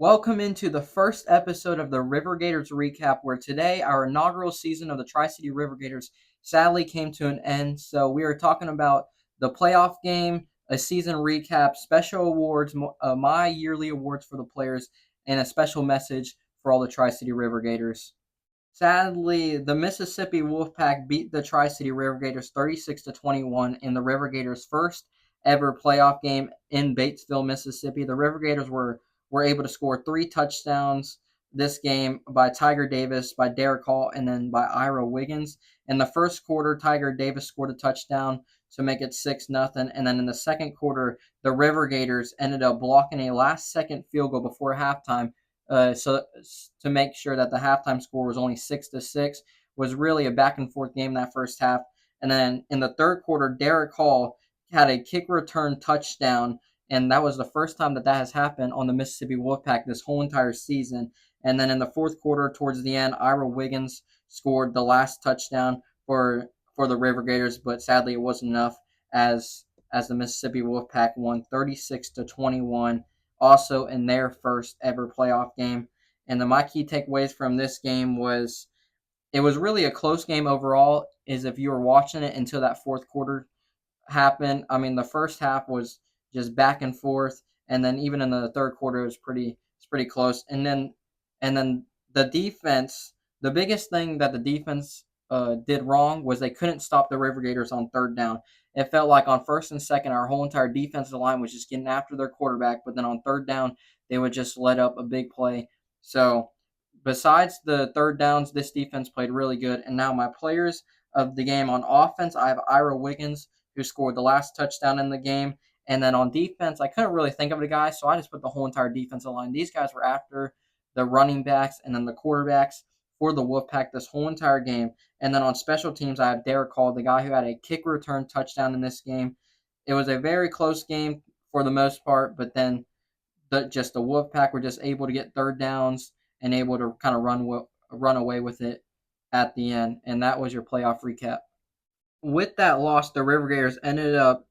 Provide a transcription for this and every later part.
Welcome into the first episode of the Rivergators Recap, where today our inaugural season of the Tri City Rivergators sadly came to an end. So we are talking about the playoff game, a season recap, special awards, my yearly awards for the players, and a special message for all the Tri City Rivergators. Sadly, the Mississippi Wolfpack beat the Tri City Rivergators 36-21 in the Rivergators' first ever playoff game in Batesville, Mississippi. The Rivergators were able to score 3 touchdowns this game by Tiger Davis, by Derek Hall, and then by Ira Wiggins. In the first quarter, Tiger Davis scored a touchdown to make it 6-0. And then in the second quarter, the Rivergators ended up blocking a last-second field goal before halftime, so to make sure that the halftime score was only 6-6. Was really a back and forth game that first half. And then in the third quarter, Derek Hall had a kick return touchdown, and that was the first time that has happened on the Mississippi Wolfpack this whole entire season. And then in the fourth quarter, towards the end, Ira Wiggins scored the last touchdown for the Rivergators, but sadly it wasn't enough as the Mississippi Wolfpack won 36-21, also in their first ever playoff game. And my key takeaways from this game was it was really a close game overall. Is if you were watching it until that fourth quarter happened. I mean, the first half was just back and forth, and then even in the third quarter, it's pretty close. And then the defense. The biggest thing that the defense did wrong was they couldn't stop the Rivergators on third down. It felt like on first and second, our whole entire defensive line was just getting after their quarterback, but then on third down, they would just let up a big play. So besides the third downs, this defense played really good. And now my players of the game on offense, I have Ira Wiggins, who scored the last touchdown in the game. And then on defense, I couldn't really think of a guy, so I just put the whole entire defensive line. These guys were after the running backs and then the quarterbacks for the Wolfpack this whole entire game. And then on special teams, I have Derek Hall, the guy who had a kick return touchdown in this game. It was a very close game for the most part, but then the Wolfpack were just able to get third downs and able to kind of run away with it at the end. And that was your playoff recap. With that loss, the Rivergators ended up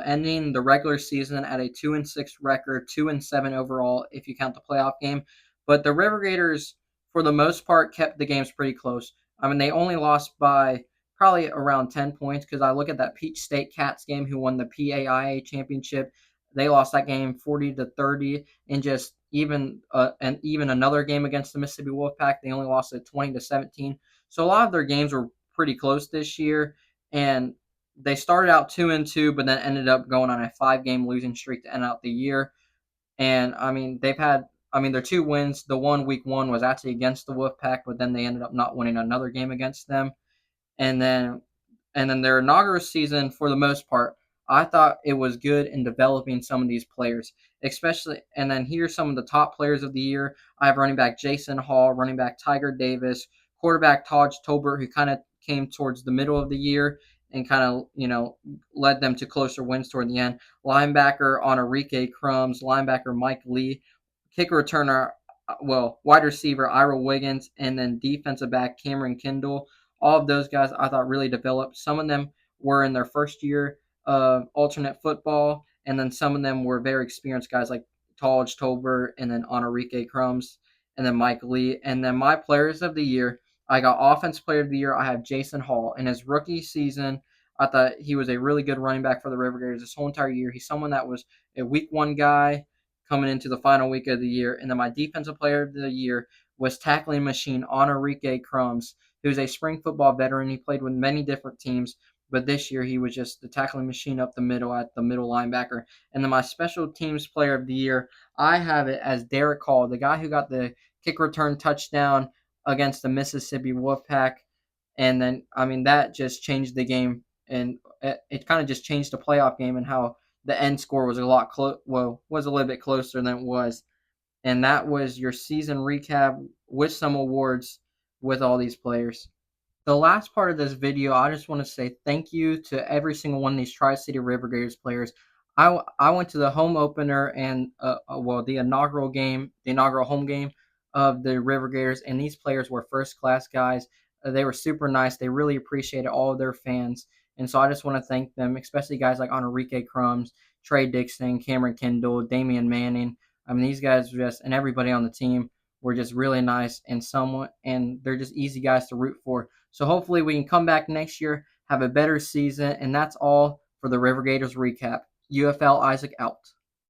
ending the regular season at a 2-6 record, 2-7 overall if you count the playoff game. But the Rivergators, for the most part, kept the games pretty close. I mean, they only lost by probably around 10 points because I look at that Peach State Cats game, who won the PAIA championship. They lost that game 40-30, and just even another game against the Mississippi Wolfpack, they only lost it 20-17. So a lot of their games were pretty close this year, and they started out 2-2, but then ended up going on a 5-game losing streak to end out the year. And I mean, their 2 wins. The one week 1 was actually against the Wolfpack, but then they ended up not winning another game against them. And then their inaugural season, for the most part, I thought it was good in developing some of these players, especially. And then here's some of the top players of the year. I have running back Jason Hall, running back Tiger Davis, quarterback Taj Tolbert, who kind of came towards the middle of the year and kind of, led them to closer wins toward the end. Linebacker Enrique Crumbs, linebacker Mike Lee, kicker returner, wide receiver Ira Wiggins, and then defensive back Cameron Kendall. All of those guys I thought really developed. Some of them were in their first year of alternate football, and then some of them were very experienced guys like Taj Tolbert and then Enrique Crumbs and then Mike Lee. And then my players of the year, I got offense player of the year. I have Jason Hall. In his rookie season, I thought he was a really good running back for the Rivergators this whole entire year. He's someone that was a week 1 guy coming into the final week of the year. And then my defensive player of the year was tackling machine Enrique Crumbs, who's a spring football veteran. He played with many different teams, but this year he was just the tackling machine up the middle at the middle linebacker. And then my special teams player of the year, I have it as Derek Hall, the guy who got the kick return touchdown against the Mississippi Wolfpack. And then, I mean, that just changed the game, and it kind of just changed the playoff game and how the end score was was a little bit closer than it was. And that was your season recap with some awards with all these players. The last part of this video, I just want to say thank you to every single one of these Tri City Rivergators players. I went to the home opener and the inaugural home game of the Rivergators, and these players were first class guys. They were super nice. They really appreciated all of their fans, and so I just want to thank them, especially guys like Enrique Crumbs, Trey Dixon, Cameron Kendall, Damian Manning, I mean, these guys are just, and everybody on the team were just really nice and they're just easy guys to root for. So hopefully we can come back next year, have a better season, and that's all for the Rivergators recap. UFL Isaac out.